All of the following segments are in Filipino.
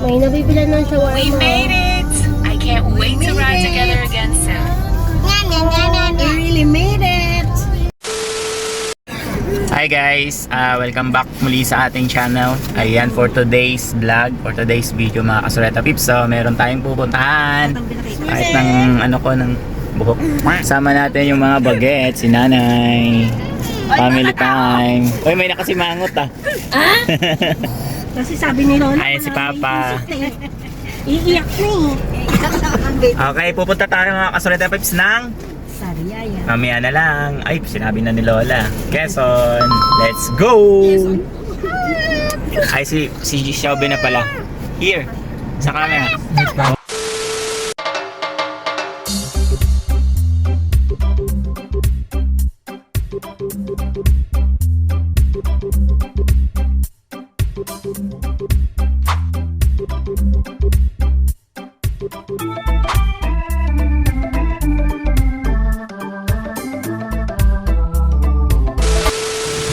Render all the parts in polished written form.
May nabibilan ng shawarma. We made it! I can't wait to ride together again soon. We really made it! Hi guys! Welcome back muli sa ating channel. Ayan, for today's vlog, for today's video mga kasureta pips. So, meron tayong pupuntahan. Kahit ng ng buhok. Sama natin yung mga bagets, si nanay. Family time. Uy, may nakasimangot ah. Kasi sabi ni Lola, Ayan si Papa. iiyak na eh. Okay, pupunta tayo mga kasureta pips ng Sariaya. mamaya na lang. Ay, sinabi na ni Lola. Quezon. Let's go! Ay, si Xiaobi na pala. Here. Sa camera.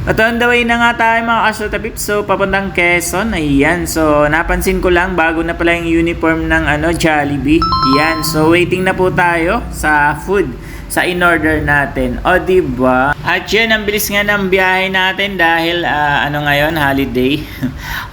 At on the way na nga tayo mga kasureta pips. So, papuntang Quezon. Ayan. So, napansin ko lang, bago na pala yung uniform ng Jollibee. Ayan. So, waiting na po tayo sa food sa in-order natin. O, diba? At yun, ang bilis nga ng biyahe natin dahil, ngayon, holiday.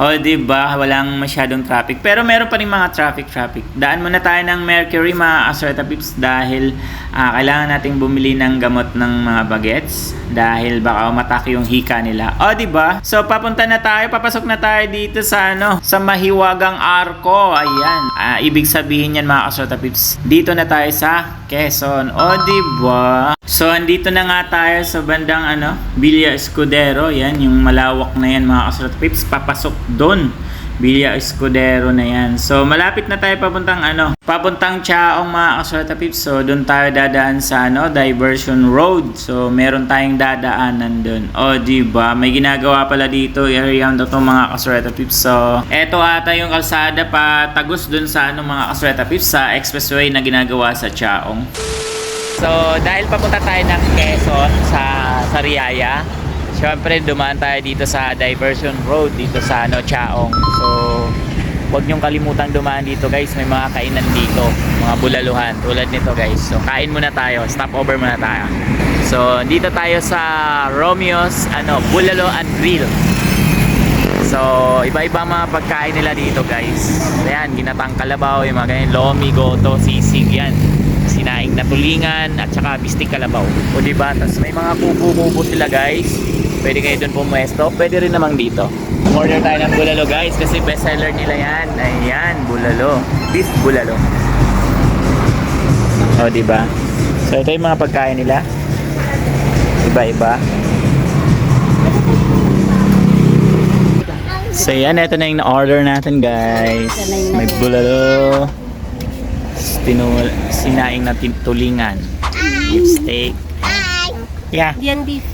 O, diba? Walang masyadong traffic. Pero meron pa rin mga traffic. Daan muna tayo ng Mercury, mga kasureta pips, dahil kailangan nating bumili ng gamot ng mga bagets. Dahil baka umatake yung hika nila. O, diba? So, papunta na tayo. Papasok na tayo dito sa, sa Mahiwagang Arco. Ayan. Ibig sabihin yan, mga kasureta pips, dito na tayo sa Quezon. O, diba? So, andito na nga tayo sa bandang, Villa Escudero. Yan, yung malawak na yan, mga kasureta pips. Papasok doon. Villa Escudero na yan. So, malapit na tayo papuntang, papuntang Chaong, mga kasureta pips. So, doon tayo dadaan sa, Diversion Road. So, meron tayong dadaanan doon. O, diba? May ginagawa pala dito, area na to, mga kasureta pips. So, eto ata yung kalsada patagos doon sa, mga kasureta pips, sa expressway na ginagawa sa Chaong. So, dahil papunta tayo ng Quezon sa Sariaya, syempre dumaan tayo dito sa Diversion Road dito sa Chaong. So, huwag niyong kalimutang dumaan dito guys, may mga kainan dito, mga bulaluhan tulad nito guys. So, kain muna tayo, stop over muna tayo. So, dito tayo sa Romeo's Bulalo and Grill. So, iba-iba mga pagkain nila dito guys. Ayan, ginatang kalabaw, yung mga ganyan, lomi, goto, sisig yan. Sinaing na tulingan at saka bistik kalabaw. O diba? Tapos may mga kubo-kubo sila guys. Pwede kayo dun pumuesto. Pwede rin naman dito. Order tayo ng bulalo guys kasi best seller nila yan. Ayan, bulalo. Beef bulalo. O diba? So ito yung mga pagkain nila. Iba-iba. So yan, ito na yung na-order natin guys. May bulalo. Sinaing na tulingan. Beef steak. Yeah. Yan beef.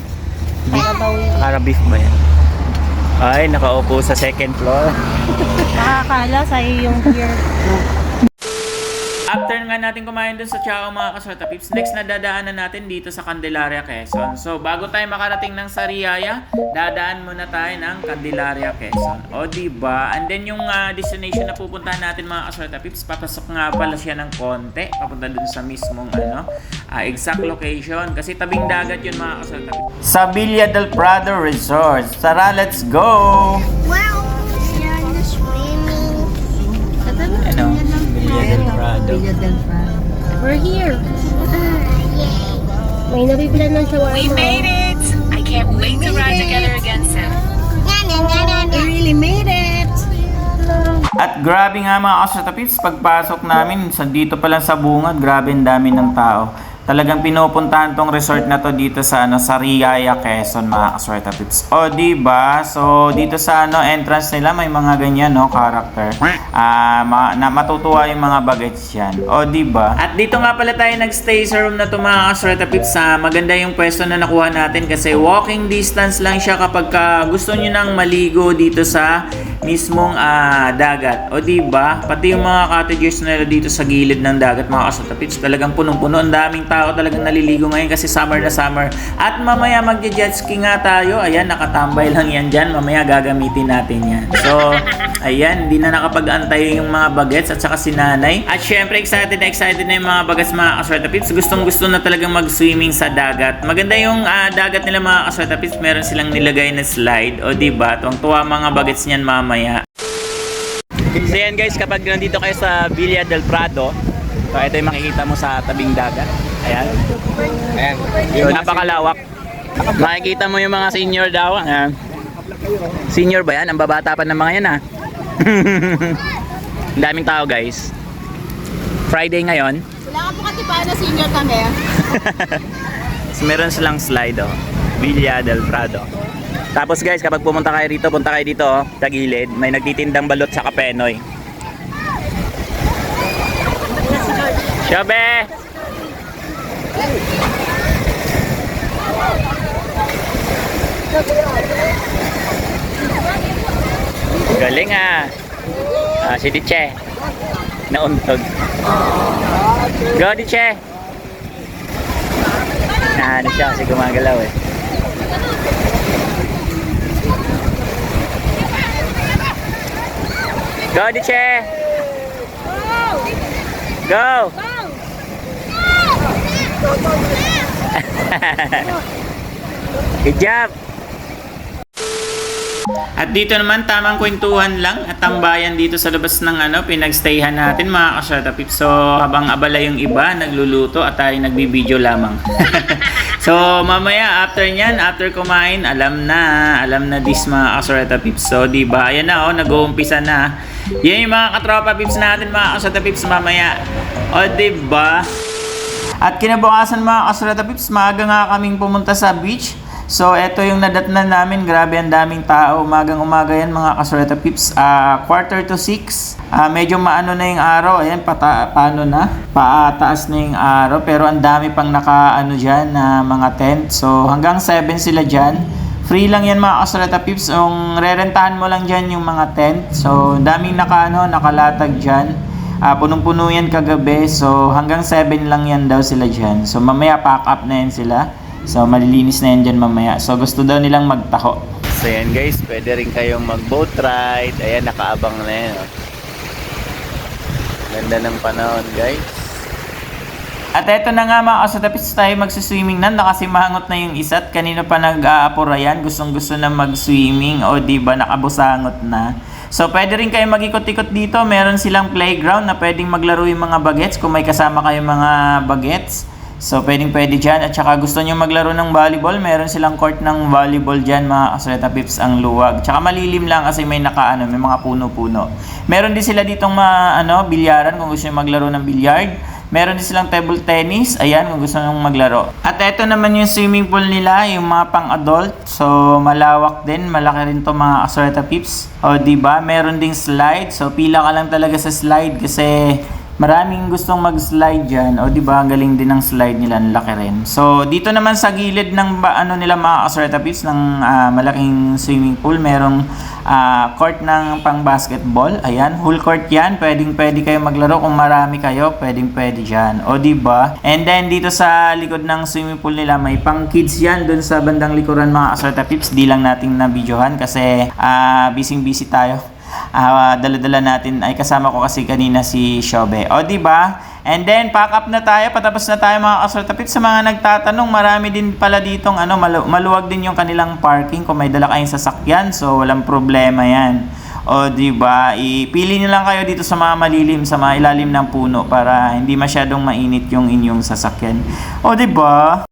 Para beef ba yan? Ay, nakaupo sa second floor. Nakakala sa'yo yung beer. After nga natin kumain dun sa Chaong, mga kasureta pips, next na dadaanan natin dito sa Candelaria, Quezon. So, bago tayo makarating ng Sariaya, dadaan muna tayo ng Candelaria, Quezon. O, diba? And then yung destination na pupuntahan natin, mga kasureta pips, papasok nga pala siya ng konti. Papunta dun sa mismong, exact location. Kasi tabing dagat yun, mga kasureta pips. Sa Villa del Prado Resort. Tara, let's go! Wow! Yan na swimming. Villa del Prado. Villa del Prado. We're here. May nabibilan ng shawarma. We made it! I can't wait to ride together again soon. We really made it! At grabe nga mga kasureta pips, pagpasok namin sa dito pa lang sa bungad, grabe ang dami ng tao. Talagang pinupuntahan tong resort na to dito sa Sariaya, Quezon, mga kasureta pips. O diba? So dito sa entrance nila may mga ganyan character. Matutuwa yung mga bagets yan. O diba? At dito nga pala tayo nagstay sa room na to, mga kasureta pips. Maganda yung pwesto na nakuha natin kasi walking distance lang siya kapag gusto nyo nang maligo dito sa mismong dagat. O diba? Pati yung mga cottages nila dito sa gilid ng dagat, mga kasureta pips, talagang punong-puno. Ang daming tao tao talagang naliligo ngayon kasi summer na summer. At mamaya magja-jet ski nga tayo. Ayan, nakatambay lang yan dyan. Mamaya gagamitin natin yan. So, ayan, hindi na nakapag-antay yung mga bagets at saka si nanay. At syempre, excited na yung mga bagets mga kasweta pips. Gustong-gusto na talagang mag-swimming sa dagat. Maganda yung dagat nila mga kasweta pips. Meron silang nilagay na slide. O diba, tuwang-tuwa mga bagets niyan mamaya. So yan guys, kapag nandito kayo sa Villa del Prado, so ito yung makikita mo sa tabing dagat. Ayan. Ayan. So, napakalawak. Makikita mo yung mga senior daw. Ayan. Senior ba yan? Ang babata pa ng mga yan ah. Ang daming tao guys. Friday ngayon. Wala ka po kasi paano senior kami. So, meron silang slide oh. Villa del Prado. Tapos guys, kapag pumunta kayo dito, punta kayo dito oh, sa gilid, may nagtitindang balot sa Penoy. Shobe! Galing ah. Si Diche. Nauntog. Go Diche! Ano siya kasi gumagalaw eh. Go, Diche! Go! Good job! At dito naman, tamang kwentuhan lang at tambayan dito sa labas ng pinagstayhan natin mga kasweta pips. So, habang abala yung iba, nagluluto at tayo nagbibideo lamang. So, mamaya, after nyan, after kumain, alam na this mga kasweta pips. So, diba, ayan na nag-uumpisa na. Yan yung mga katropa pips natin mga kasweta pips mamaya. O, diba? At kinabukasan mga kasweta pips, maaga nga kaming pumunta sa beach. So, eto yung nadatnan namin. Grabe, ang daming tao. Umagang-umaga yan mga kasweta pips. 5:45. Medyo maano na yung araw. Ayan, paano na? Paataas na yung araw. Pero ang dami pang dyan na mga tent. So, hanggang 7 sila dyan. Free lang yan mga kasweta pips. Kung rerentahan mo lang dyan yung mga tent. So, daming nakalatag dyan. Punong-puno yan kagabi. So, hanggang 7 lang yan daw sila dyan. So, mamaya pack up na yan sila. So, malilinis na yan dyan mamaya. So, gusto daw nilang magtaho. So, yan guys. Pwede rin kayong mag-boat ride. Ayan, nakaabang na yan. Oh. Ganda ng panahon guys. At eto na nga mga kasutapis, tayo magsiswimming na. Nakasimangot na yung isa at kanina pa nag-aapura yan. Gustong-gusto na mag-swimming. O diba, nakabusangot na. So, pwede rin kayo mag-ikot-ikot dito. Meron silang playground na pwedeng maglaro yung mga bagets kung may kasama kayong mga bagets. So, pwede dyan. At saka gusto nyo maglaro ng volleyball, meron silang court ng volleyball dyan, mga kasweta pips, ang luwag. Tsaka malilim lang kasi may may mga puno-puno. Meron din sila ditong bilyaran kung gusto nyo maglaro ng bilyard. Meron din silang table tennis, ayan, kung gusto nyo maglaro. At eto naman yung swimming pool nila, yung mga pang-adult. So, malawak din, malaki rin to mga kasweta pips. O, diba? Meron ding slide. So, pila ka lang talaga sa slide kasi maraming gustong mag-slide dyan. O diba, ang galing din ng slide nila, ang laki rin. So, dito naman sa gilid ng nila mga kasweta pips ng malaking swimming pool, merong court ng pang basketball. Ayan, whole court yan. Pwede kayo maglaro kung marami kayo. Pwede dyan. O diba? And then, dito sa likod ng swimming pool nila, may pang kids yan. Doon sa bandang likuran mga kasweta pips. Di lang natin na-videohan kasi busy tayo. Dala-dala natin ay kasama ko kasi kanina si Shobe. O diba? And then pack up na tayo, patapos na tayo mga kasweta pips. Sa mga nagtatanong, marami din pala ditong maluwag din yung kanilang parking kung may dala kayong sasakyan. So walang problema yan. O diba? Ipili nyo lang kayo dito sa mga malilim, sa mga ilalim ng puno para hindi masyadong mainit yung inyong sasakyan. O diba?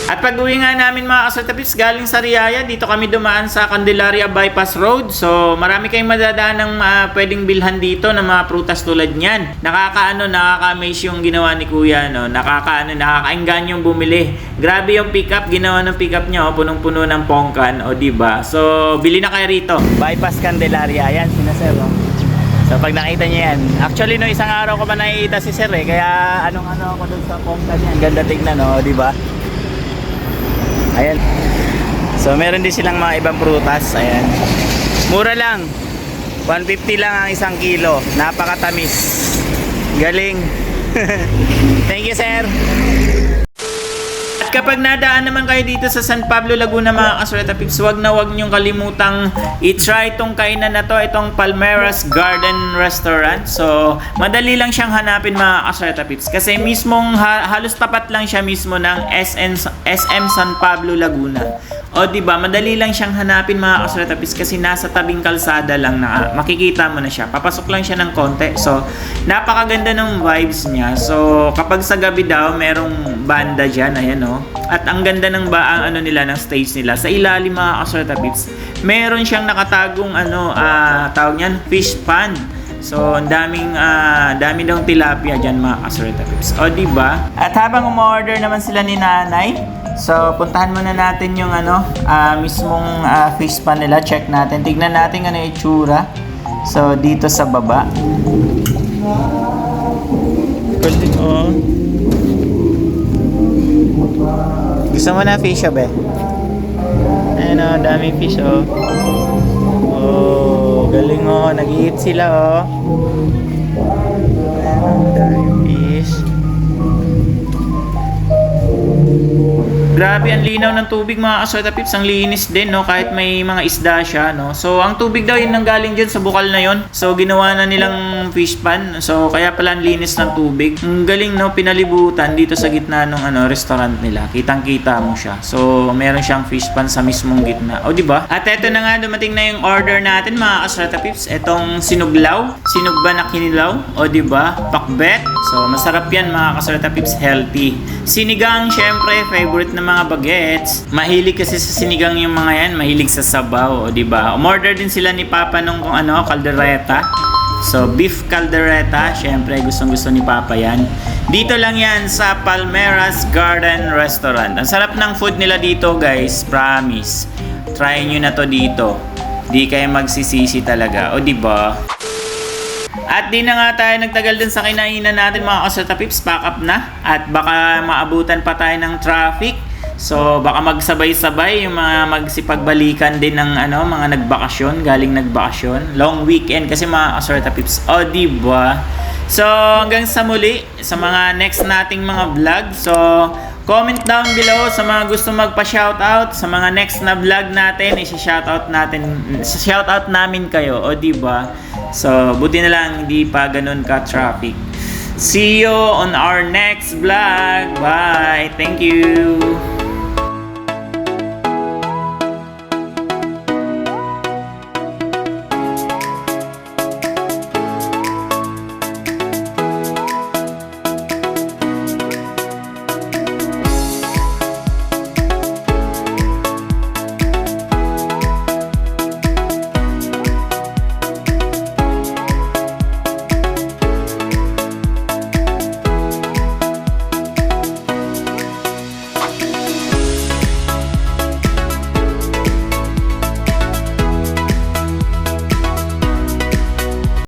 At pag-uwi nga namin mga kasweta pips galing sa Riyaya, dito kami dumaan sa Candelaria Bypass Road. So, marami kayong madadaan ng pwedeng bilhan dito ng mga prutas tulad niyan. Nakaka-amaze yung ginawa ni Kuya, no? Nakakainggan yung bumili. Grabe yung pickup, ginawa ng pickup niya, punong-puno ng pongkan, o diba? So, bili na kayo rito. Bypass Candelaria, yan, sina Sir. So, pag nakita niyo yan. Actually, no, isang araw ko ba nakikita si Sir, kaya anong-ano ako dun sa pongkan yan. Ganda tignan, no, diba? Ayan. So, meron din silang mga ibang prutas. Ayan. Mura lang. 150 lang ang 1 kilo. Napakatamis. Galing. Thank you, sir. Kapag nadaan naman kayo dito sa San Pablo, Laguna mga kasuleta pips, wag niyong kalimutang i-try itong kainan na to, itong Palmeras Garden Restaurant. So, madali lang siyang hanapin mga kasuleta pips kasi mismong halos tapat lang siya mismo ng SM San Pablo, Laguna. O diba, madali lang siyang hanapin mga kasuleta pips kasi nasa tabing kalsada lang na makikita mo na siya. Papasok lang siya ng konti. So, napakaganda ng vibes niya. So, kapag sa gabi daw, merong banda dyan, ayan o. At ang ganda ng ang nila, ng stage nila. Sa ilalim mga kasuleta pips, meron siyang nakatagong tawag niyan, fish pond. So, ang dami daw tilapia dyan mga kasuleta pips. O diba? At habang umorder naman sila ni nanay, so puntahan muna natin yung mismong fish pond nila. Check natin. Tignan natin ano yung itsura. So, dito sa baba. Kulit oh. Gusto mo na fish be? Ayan o, daming fish oh. Oh, galing oh. Nag-i-eat sila oh. Ayan, daming fish. Grabe, ang linaw ng tubig mga kasuleta pips. Ang linis din, no? Kahit may mga isda siya, no? So, ang tubig daw yun nanggaling dyan sa bukal na yun. So, ginawa na nilang fish pan. So, kaya pala ang linis ng tubig. Ang galing, no? Pinalibutan dito sa gitna ng restaurant nila. Kitang-kita mo siya. So, meron siyang fish pan sa mismong gitna. O, diba? At eto na nga, dumating na yung order natin mga kasuleta pips. Etong sinuglaw. Sinugba na kinilaw. O, diba? Pakbet. So, masarap yan mga kasuleta pips. Healthy. Sinigang, syempre, favorite na mga bagets. Mahilig kasi sa sinigang yung mga yan. Mahilig sa sabaw, o diba? Umorder din sila ni Papa nung caldereta. So, beef caldereta. Syempre, gustong-gusto ni Papa yan. Dito lang yan sa Palmeras Garden Restaurant. Ang sarap ng food nila dito, guys. Promise. Try nyo na to dito. Di kayo magsisisi talaga, o diba? At di na nga tayo nagtagal din sa kinainan natin mga kasuleta pips. Pack up na. At baka maabutan pa tayo ng traffic. So, baka magsabay-sabay yung mga magsipagbalikan din ng mga nagbakasyon, galing nagbakasyon. Long weekend kasi mga kasuleta pips. O, diba? So, hanggang sa muli, sa mga next nating mga vlog. So, comment down below sa mga gusto magpa-shoutout. Sa mga next na vlog natin, i-shoutout namin kayo. O, diba? So, buti na lang hindi pa ganun ka-traffic. See you on our next vlog. Bye! Thank you!